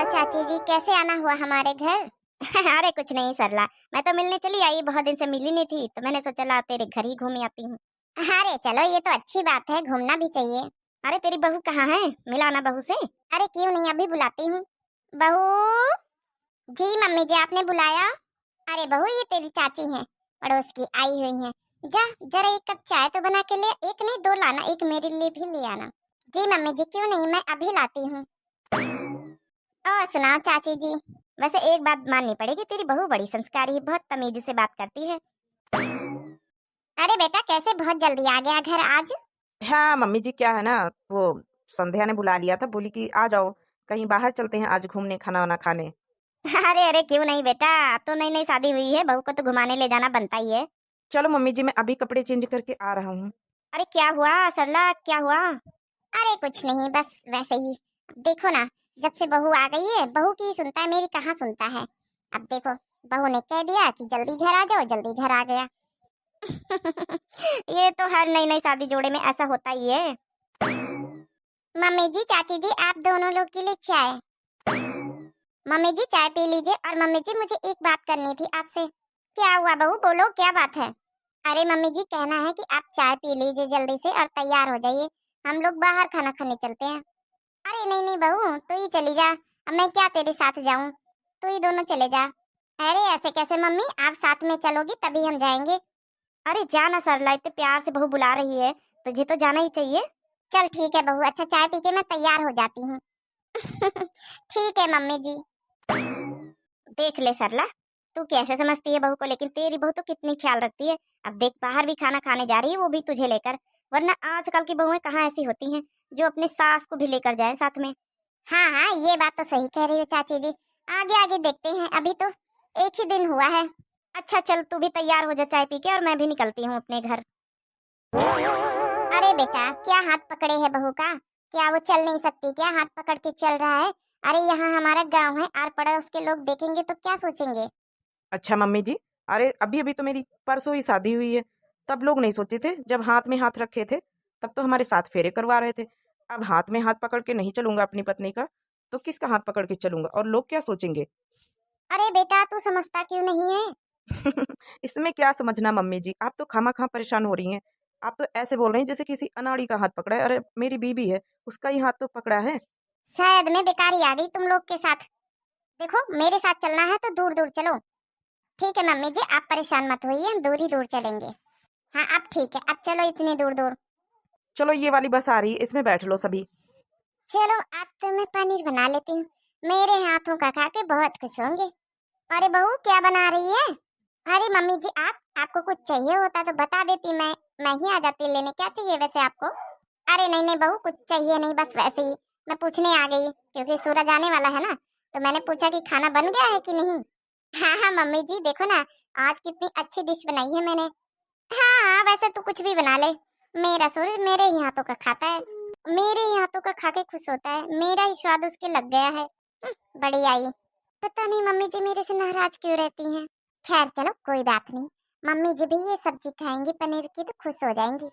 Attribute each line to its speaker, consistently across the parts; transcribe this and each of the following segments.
Speaker 1: चाची जी, कैसे आना हुआ हमारे घर?
Speaker 2: अरे कुछ नहीं सरला, मैं तो मिलने चली आई, बहुत दिन से मिली नहीं थी तो मैंने सोचा ला तेरे घर ही घूम आती हूँ।
Speaker 1: अरे चलो, ये तो अच्छी बात है, घूमना भी चाहिए।
Speaker 2: अरे तेरी बहू कहाँ है? मिलाना बहू से।
Speaker 1: अरे क्यों नहीं, अभी बुलाती हूँ। बहू जी, मम्मी जी आपने बुलाया? अरे बहू, ये तेरी चाची हैं, पड़ोस की आई हुई हैं। जा जरा एक कप चाय तो बना के ले, एक नहीं दो लाना, एक मेरे लिए भी ले आना। जी मम्मी जी, क्यों नहीं, मैं अभी लाती हूँ। और सुनाओ चाची जी।
Speaker 2: वैसे एक बात माननी पड़ेगी, तेरी बहू बड़ी संस्कारी है, बहुत तमीज से बात करती है।
Speaker 1: अरे बेटा, कैसे बहुत जल्दी आ गया घर आज?
Speaker 3: हाँ मम्मी जी, क्या है ना, वो संध्या ने बुला लिया था, बोली कि आ जाओ कहीं बाहर चलते हैं आज घूमने, खाना वाना खाने।
Speaker 2: अरे अरे क्यों नहीं बेटा, अब तो नई नई शादी हुई है, बहू को तो घुमाने ले जाना बनता ही है।
Speaker 3: चलो मम्मी जी, मैं अभी कपड़े चेंज करके आ रहा हूँ।
Speaker 2: अरे क्या हुआ सरला, क्या हुआ?
Speaker 1: अरे कुछ नहीं, बस वैसे ही। देखो ना, जब से बहू आ गई है, बहू की ही सुनता है, मेरी कहाँ सुनता है। अब देखो, बहू ने कह दिया कि जल्दी घर आ जाओ, जल्दी घर आ गया।
Speaker 2: ये तो हर नई नई शादी जोड़े में ऐसा होता ही है।
Speaker 1: मम्मी जी, चाची जी, आप दोनों लोग के लिए चाय। मम्मी जी चाय पी लीजिए। और मम्मी जी, मुझे एक बात करनी थी आपसे। क्या हुआ बहू, बोलो क्या बात है? अरे मम्मी जी, कहना है कि आप चाय पी लीजिए जल्दी से और तैयार हो जाइए, हम लोग बाहर खाना खाने चलते हैं। अरे नहीं नहीं बहू, तू ही चली जा, अब मैं क्या तेरे साथ जाऊं, तू ही दोनों चले जा। अरे ऐसे कैसे मम्मी, आप साथ में चलोगी तभी हम जाएंगे।
Speaker 2: अरे जाना सरला, इतने प्यार से बहू बुला रही है, तुझे तो जाना ही चाहिए।
Speaker 1: चल ठीक है बहू, अच्छा चाय पी के मैं तैयार हो जाती हूँ। ठीक है मम्मी जी।
Speaker 2: देख ले सरला, तू कैसे समझती है बहू को, लेकिन तेरी बहू तो कितनी ख्याल रखती है। अब देख बाहर भी खाना खाने जा रही है, वो भी तुझे लेकर, वरना आजकल की बहुएं कहाँ ऐसी होती हैं जो अपने सास को भी लेकर जाए साथ में।
Speaker 1: हाँ हाँ, ये बात तो सही कह रही हो चाची जी। आगे आगे देखते हैं, अभी तो एक ही दिन हुआ है।
Speaker 2: अच्छा चल, तू भी तैयार हो जा चाय पी के, और मैं भी निकलती हूँ अपने घर।
Speaker 1: अरे बेटा, क्या हाथ पकड़े है बहू का? क्या वो चल नहीं सकती क्या, हाथ पकड़ के चल रहा है? अरे यहाँ हमारा गांव है, आर पड़ोस के लोग देखेंगे तो क्या सोचेंगे?
Speaker 3: अच्छा मम्मी जी, अरे अभी अभी तो मेरी परसों ही शादी हुई है, तब लोग नहीं सोचे थे, जब हाथ में हाथ रखे थे तब तो हमारे साथ फेरे करवा रहे थे। अब हाथ में हाथ पकड़ के नहीं चलूंगा अपनी पत्नी का, तो किसका हाथ पकड़ के चलूंगा, और लोग क्या सोचेंगे?
Speaker 1: अरे बेटा, तू समझता क्यों नहीं है?
Speaker 3: इसमें क्या समझना मम्मी जी, आप तो खामा खा परेशान हो रही हैं। आप तो ऐसे बोल रही हैं जैसे किसी अनाड़ी का हाथ पकड़ा है। अरे मेरी बीबी है, उसका ही हाथ तो पकड़ा है।
Speaker 1: शायद मैं बेकारी आ गई तुम लोग के साथ। देखो, मेरे साथ चलना है तो दूर दूर चलो। ठीक है मम्मी जी, आप परेशान मत होइए, हम दूर ही दूर चलेंगे। हाँ अब ठीक है, अब चलो इतनी दूर दूर।
Speaker 3: चलो ये वाली बस आ रही है, इसमें बैठ लो सभी।
Speaker 1: चलो, आज तो मैं पनीर बना लेती हूँ, मेरे हाथों का खा के बहुत खुश होंगे। अरे बहू, क्या बना रही है? अरे मम्मी जी, आपको कुछ चाहिए होता तो बता देती, मैं ही आ जाती लेने। क्या चाहिए वैसे आपको? अरे नहीं नहीं बहू, कुछ चाहिए नहीं, बस वैसे ही मैं पूछने आ गई, क्योंकि सूरज आने वाला है ना, तो मैंने पूछा कि खाना बन गया है कि नहीं। हाँ हाँ मम्मी जी, देखो ना, आज कितनी अच्छी डिश बनाई है मैंने। हाँ हाँ, वैसे तू कुछ भी बना ले, मेरा सूरज मेरे ही हाथों का खाता है, मेरे ही हाथों का खा के खुश होता है, मेरा ही स्वाद उसके लग गया है। बड़ी आई। पता नहीं मम्मी जी मेरे से नाराज क्यों रहती हैं। खैर चलो, कोई बात नहीं, मम्मी जी भी ये सब्जी खाएंगी पनीर की तो खुश हो जाएंगी।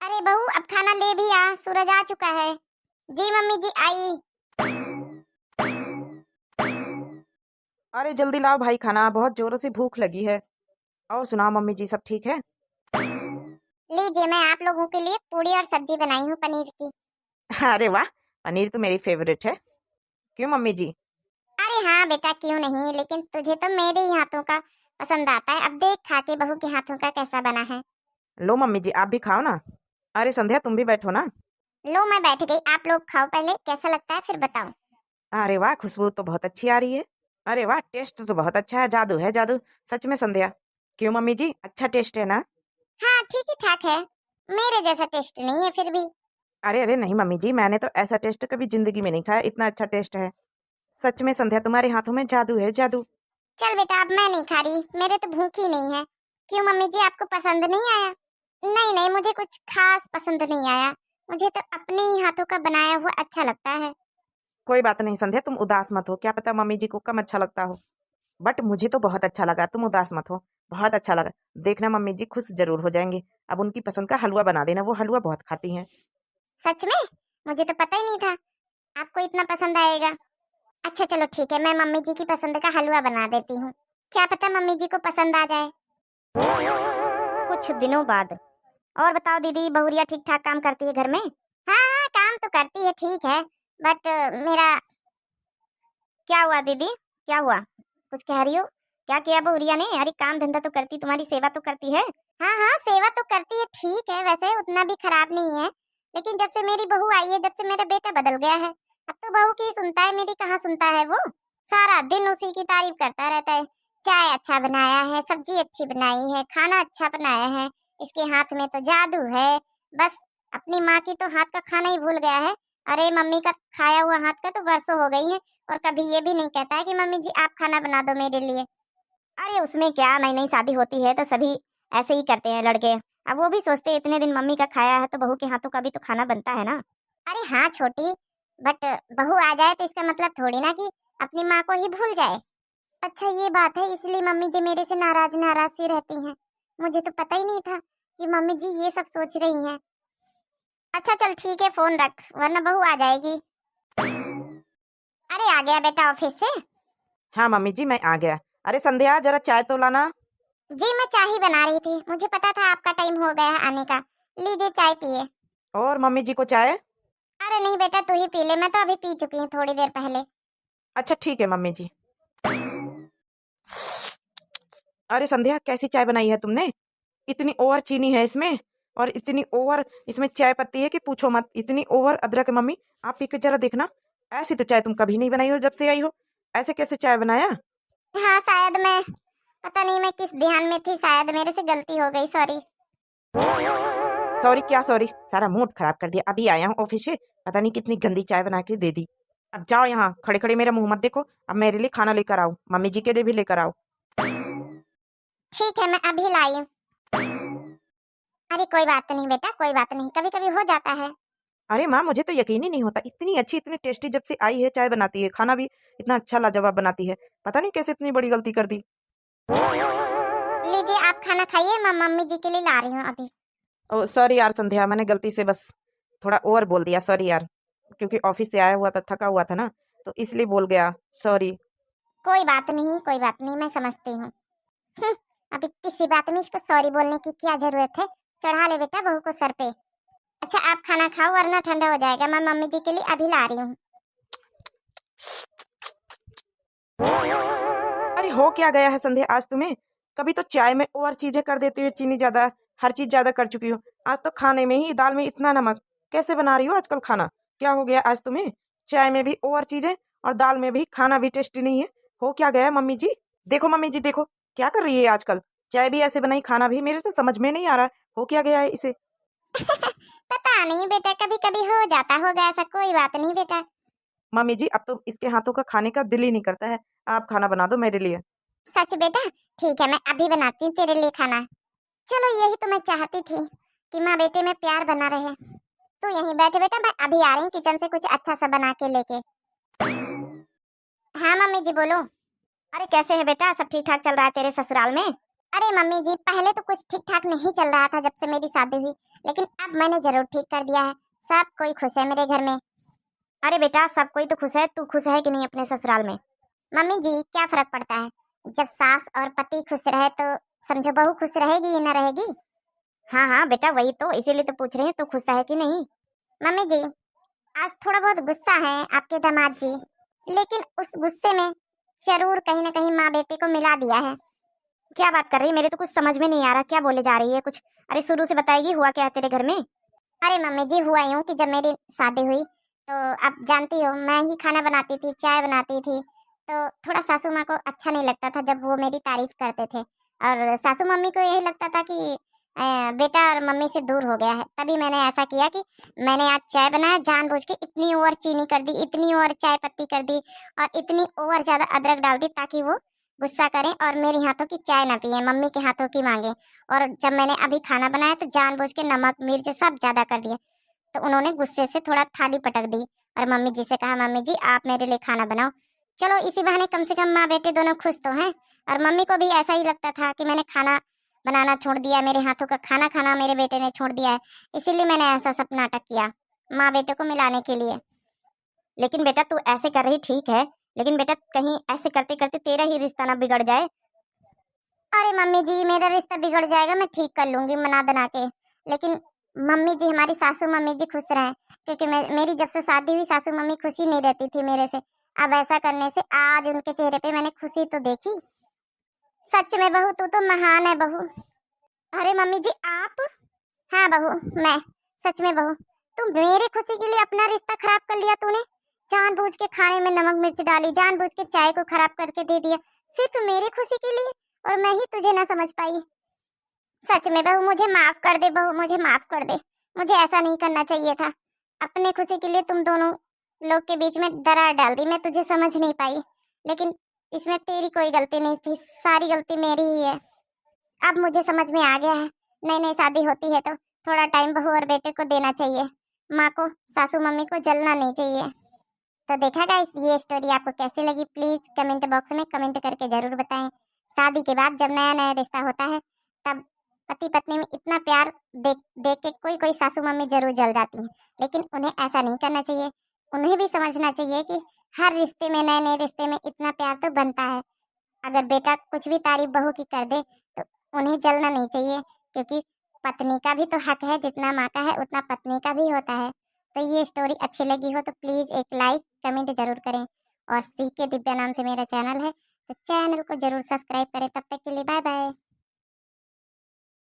Speaker 1: अरे बहू, अब खाना ले भी आ, सूरज आ चुका है। जी मम्मी जी, आई।
Speaker 3: अरे जल्दी लाओ भाई खाना, बहुत जोरों से भूख लगी है। और सुनाओ मम्मी जी, सब ठीक है?
Speaker 1: लीजिए, मैं आप लोगों के लिए पूड़ी और सब्जी बनाई हूँ पनीर की।
Speaker 3: अरे वाह, पनीर तो मेरी फेवरेट है। क्यों मम्मी जी?
Speaker 1: अरे हाँ बेटा, क्यों नहीं, लेकिन तुझे तो मेरे ही हाथों का पसंद आता है। अब देख खा के बहू के हाथों का कैसा बना है।
Speaker 3: लो मम्मी जी, आप भी खाओ ना। अरे संध्या, तुम भी बैठो ना।
Speaker 1: लो मैं बैठ गई, आप लोग खाओ पहले, कैसा लगता है फिर बताओ।
Speaker 3: अरे वाह, खुशबू तो बहुत अच्छी आ रही है। अरे वाह, टेस्ट तो बहुत अच्छा है, जादू है जादू। सच में संध्या। क्यों मम्मी जी, अच्छा टेस्ट है ना?
Speaker 1: हाँ ठीक ही ठाक है, मेरे जैसा टेस्ट नहीं है फिर भी।
Speaker 3: अरे अरे नहीं मम्मी जी, मैंने तो ऐसा टेस्ट कभी जिंदगी में नहीं खाया, इतना अच्छा टेस्ट है। सच में संध्या, तुम्हारे हाथों में जादू है जादू।
Speaker 1: चल बेटा, अब मैं नहीं खा रही, मेरे तो भूख ही नहीं है। क्यों मम्मी जी, आपको पसंद नहीं आया? नहीं नहीं, मुझे कुछ खास पसंद नहीं आया, मुझे तो अपने ही हाथों का बनाया हुआ अच्छा लगता है।
Speaker 3: कोई बात नहीं संध्या, तुम उदास मत हो, क्या पता मम्मी जी को कम अच्छा लगता हो, बट मुझे तो बहुत अच्छा लगा, तुम उदास मत हो। बहुत अच्छा लगा। देखना मम्मी जी खुश जरूर हो जाएंगे। अब उनकी पसंद का हलवा बना देना, वो हलवा बहुत खाती हैं।
Speaker 1: सच में? मुझे तो पता ही नहीं था आपको इतना पसंद आएगा। अच्छा चलो ठीक है, मैं मम्मी जी की पसंद का हलवा बना देती हूँ। क्या पता मम्मी जी को पसंद आ जाए।
Speaker 2: कुछ दिनों बाद। और बताओ दीदी, बहुरिया ठीक ठाक काम करती है घर में?
Speaker 1: हाँ हाँ, काम तो करती है ठीक है, बट मेरा।
Speaker 2: क्या हुआ दीदी, क्या हुआ? कुछ कह रही हो? क्या किया बहुरिया ने? अरे काम धंधा तो करती, तुम्हारी सेवा तो करती है।
Speaker 1: हाँ हाँ, सेवा तो करती है ठीक है, वैसे उतना भी खराब नहीं है। लेकिन जब से मेरी बहू आई है, जब से मेरा बेटा बदल गया है, अब तो बहू की सुनता है, मेरी कहाँ सुनता है वो। सारा दिन उसी की तारीफ करता रहता है। चाय अच्छा बनाया है, सब्जी अच्छी बनाई है, खाना अच्छा बनाया है, इसके हाथ में तो जादू है। बस अपनी माँ की तो हाथ का खाना ही भूल गया है। अरे मम्मी का खाया हुआ हाथ का तो वर्षों हो गई है। और कभी ये भी नहीं कहता है कि मम्मी जी आप खाना बना दो मेरे लिए।
Speaker 2: अरे उसमें क्या, नई नई शादी होती है तो सभी ऐसे ही करते हैं लड़के। अब वो भी सोचते हैं इतने दिन मम्मी का खाया है तो बहू के हाथों का भी तो खाना बनता है ना।
Speaker 1: अरे हाँ छोटी, बट बहू आ जाए तो इसका मतलब थोड़ी ना कि अपनी माँ को ही भूल जाए। अच्छा ये बात है, इसलिए मम्मी जी मेरे से नाराज नाराज सी रहती हैं। मुझे तो पता ही नहीं था कि मम्मी जी ये सब सोच रही हैं। अच्छा चल ठीक है, फोन रख वरना बहू आ जाएगी। अरे आ गया बेटा ऑफिस से?
Speaker 3: हाँ मम्मी जी, मैं आ गया। अरे संध्या, जरा चाय तो लाना।
Speaker 1: जी मैं चाय ही बना रही थी, मुझे पता था आपका टाइम हो गया है आने का। लीजिए चाय पिए।
Speaker 3: और मम्मी जी को चाय?
Speaker 1: अरे नहीं बेटा, तू ही पी ले, मैं तो अभी पी चुकी हूँ थोड़ी देर पहले।
Speaker 3: अच्छा ठीक है मम्मी जी। अरे संध्या, कैसी चाय बनाई है तुमने? इतनी ओवर चीनी है इसमें, और इतनी ओवर इसमें चाय पत्ती है कि पूछो मत। इतनी ओवर अदरक है मम्मी, आप पी के जरा देखना। ऐसी तो चाय तुम कभी नहीं बनाई हो जब से आई हो। ऐसे कैसे चाय बनाया?
Speaker 1: हाँ शायद मैं, पता नहीं मैं किस ध्यान में थी, शायद मेरे से गलती हो गई, सॉरी।
Speaker 3: सॉरी क्या सॉरी, सारा मूड खराब कर दिया। अभी आया हूँ ऑफिस से, पता नहीं कितनी गंदी चाय बना के दे दी। अब जाओ, यहाँ खड़े खड़े मेरा मुंह मत देखो। अब मेरे लिए खाना लेकर आओ, मम्मी जी के लिए भी लेकर आओ।
Speaker 1: ठीक है मैं अभी लाई हूँ। अरे कोई बात नहीं बेटा, कोई बात नहीं, कभी कभी हो जाता है।
Speaker 3: अरे माँ, मुझे तो यकीन ही नहीं होता, इतनी अच्छी इतनी टेस्टी जब से आई है चाय बनाती है, खाना भी इतना अच्छा लाजवाब बनाती है। पता नहीं कैसे इतनी बड़ी गलती कर दी।
Speaker 1: लीजिए आप खाना खाइए, मैं मम्मी जी के लिए ला रही हूँ अभी।
Speaker 3: ओ सॉरी यार संध्या, मैंने गलती से बस थोड़ा ओवर बोल दिया, सॉरी यार। क्योंकि ऑफिस से आया हुआ था, थका हुआ था ना, तो इसलिए बोल गया, सॉरी।
Speaker 1: कोई बात नहीं, कोई बात नहीं, मैं समझती हूँ। हम्म, अब इतनी सी बात में इसको सॉरी बोलने की क्या जरूरत है। चढ़ा ले बेटा बहू को सर पे। अच्छा आप खाना खाओ वरना ठंडा हो जाएगा, मैं मम्मी जी के लिए अभी ला रही हूँ।
Speaker 3: अरे हो क्या गया है संध्या आज तुम्हें? कभी तो चाय में और चीजें कर देती हो, चीनी ज्यादा, हर चीज ज्यादा कर चुकी हो। आज तो खाने में ही, दाल में इतना नमक। कैसे बना रही हो आजकल खाना? क्या हो गया आज तुम्हें? चाय में भी और चीजें, और दाल में भी, खाना भी टेस्टी नहीं है। हो क्या गया मम्मी जी? देखो मम्मी जी देखो, क्या कर रही है आजकल? चाय भी ऐसे बनाई, खाना भी। मेरे तो समझ में नहीं आ रहा है, हो क्या गया है इसे?
Speaker 1: पता नहीं बेटा, कभी कभी हो जाता होगा ऐसा, कोई बात नहीं बेटा।
Speaker 3: मम्मी जी, अब तो इसके हाथों का खाने का दिल ही नहीं करता है। आप खाना बना दो मेरे लिए।
Speaker 1: सच बेटा? ठीक है मैं अभी बनाती हूँ तेरे लिए खाना। चलो यही तो मैं चाहती थी कि माँ बेटे में प्यार बना रहे। तू यहीं बैठ बेटा, मैं अभी आ रही हूँ किचन से कुछ अच्छा सा बना के लेके। हाँ मम्मी जी बोलो।
Speaker 2: अरे कैसे है बेटा, सब ठीक ठाक चल रहा है तेरे ससुराल में?
Speaker 1: अरे मम्मी जी पहले तो कुछ ठीक ठाक नहीं चल रहा था जब से मेरी शादी हुई, लेकिन अब मैंने जरूर ठीक कर दिया है। सब कोई खुश है मेरे घर में।
Speaker 2: अरे बेटा, सब कोई तो खुश है, तू खुश है कि नहीं अपने ससुराल में?
Speaker 1: मम्मी जी क्या फर्क पड़ता है, जब सास और पति खुश रहे तो समझो बहू खुश रहेगी या न रहेगी।
Speaker 2: हाँ हाँ बेटा, वही तो, इसीलिए तो पूछ रही हूँ, तू खुश है कि नहीं?
Speaker 1: मम्मी जी आज थोड़ा बहुत गुस्सा है आपके दामाद जी, लेकिन उस गुस्से में जरूर कहीं ना कहीं माँ बेटे को मिला दिया है।
Speaker 2: क्या बात कर रही है, मेरे तो कुछ समझ में नहीं आ रहा, क्या बोले जा रही है कुछ? अरे शुरू से बताएगी, हुआ क्या है तेरे घर में?
Speaker 1: अरे मम्मी जी हुआ यूं कि जब मेरी शादी हुई तो आप जानती हो मैं ही खाना बनाती थी, चाय बनाती थी, तो थोड़ा सासू माँ को अच्छा नहीं लगता था जब वो मेरी तारीफ करते थे। और सासू मम्मी को यही लगता था कि बेटा और मम्मी से दूर हो गया है। तभी मैंने ऐसा किया कि मैंने आज चाय बनाया, जानबूझ के इतनी ओवर चीनी कर दी, इतनी ओवर चाय पत्ती कर दी, और इतनी ओवर ज्यादा अदरक डाल दी ताकि वो गुस्सा करें और मेरे हाथों की चाय ना पिए, मम्मी के हाथों की मांगे। और जब मैंने अभी खाना बनाया तो जानबूझ के नमक मिर्च सब ज्यादा कर दिया, तो उन्होंने गुस्से से थोड़ा थाली पटक दी और मम्मी जी से कहा मम्मी जी आप मेरे लिए खाना बनाओ। चलो इसी बहाने कम से कम माँ बेटे दोनों खुश तो हैं। और मम्मी को भी ऐसा ही लगता था कि मैंने खाना बनाना छोड़ दिया, मेरे हाथों का खाना खाना मेरे बेटे ने छोड़ दिया है, इसीलिए मैंने ऐसा सब नाटक किया माँ बेटे को मिलाने के लिए।
Speaker 2: लेकिन बेटा तू ऐसे कर रही ठीक है, लेकिन बेटा कहीं ऐसे करते करते तेरा ही रिश्ता ना बिगड़ जाए।
Speaker 1: अरे मम्मी जी, मेरा रिश्ता बिगड़ जाएगा, मैं ठीक कर लूंगी मना दना के। लेकिन मम्मी जी, हमारी सासू मम्मी जी खुश रहें, क्योंकि मेरी जब से शादी हुई सासू मम्मी खुशी नहीं रहती थी मेरे से। अब ऐसा करने से आज उनके चेहरे पे मैंने खुशी तो देखी। सच में बहू, तू तो महान है बहू। अरे मम्मी जी आप? हाँ बहू, मैं। सच में बहू, तू मेरी खुशी के लिए अपना रिश्ता खराब कर लिया तूने। जानबूझ के खाने में नमक मिर्च डाली, जानबूझ के चाय को खराब करके दे दिया, सिर्फ मेरी खुशी के लिए। और मैं ही तुझे ना समझ पाई। सच में बहू, मुझे माफ कर दे बहू, मुझे माफ कर दे। मुझे ऐसा नहीं करना चाहिए था। अपने खुशी के लिए तुम दोनों लोग के बीच में दरार डाल दी, मैं तुझे समझ नहीं पाई। लेकिन इसमें तेरी कोई गलती नहीं थी, सारी गलती मेरी ही है। अब मुझे समझ में आ गया है। नई नई शादी होती है तो थोड़ा टाइम बहू और बेटे को देना चाहिए। माँ को, सासू मम्मी को जलना नहीं चाहिए। तो देखा गाइस, ये स्टोरी आपको कैसी लगी प्लीज कमेंट बॉक्स में कमेंट करके जरूर बताएं। शादी के बाद जब नया नया रिश्ता होता है तब पति पत्नी में इतना प्यार देख देख के कोई कोई सासू मम्मी जरूर जल जाती है, लेकिन उन्हें ऐसा नहीं करना चाहिए। उन्हें भी समझना चाहिए कि हर रिश्ते में, नए नए रिश्ते में इतना प्यार तो बनता है। अगर बेटा कुछ भी तारीफ बहू की कर दे तो उन्हें जलना नहीं चाहिए, क्योंकि पत्नी का भी तो हक है, जितना माँ का है उतना पत्नी का भी होता है। तो ये स्टोरी अच्छी लगी हो तो प्लीज़ एक लाइक कमेंट जरूर करें। और सीके दिव्या नाम से मेरा चैनल है, तो चैनल को जरूर सब्सक्राइब करें। तब तक के लिए बाय बाय।